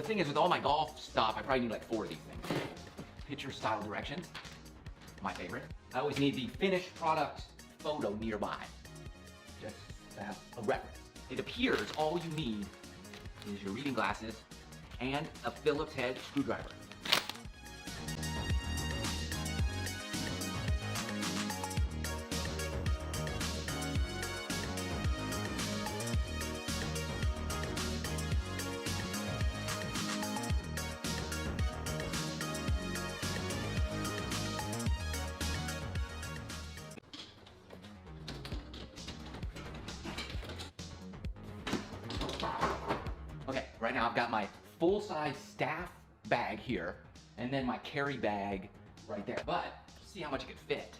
thing is, with all my golf stuff, I probably need like 4 of these things. Pitcher style directions, my favorite. I always need the finished product photo nearby, just to have a reference. It appears all you need is your reading glasses and a Phillips head screwdriver. Okay, right now I've got my full-size staff bag here, and then my carry bag right there. But, see how much it can fit.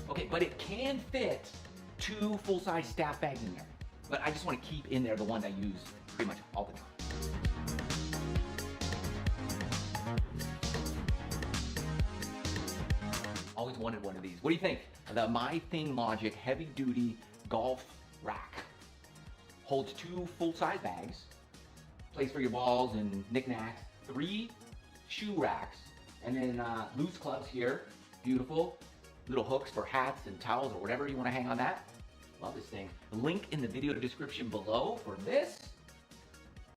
Okay, but it can fit 2 full-size staff bags in there. But I just want to keep in there the ones I use pretty much all the time. Always wanted one of these. What do you think? The My Thing Logic Heavy Duty Golf Rack. Holds 2 full-size bags, place for your balls and knickknacks, 3 shoe racks, and then loose clubs here. Beautiful. Little hooks for hats and towels or whatever you want to hang on that. Love this thing. The link in the video description below for this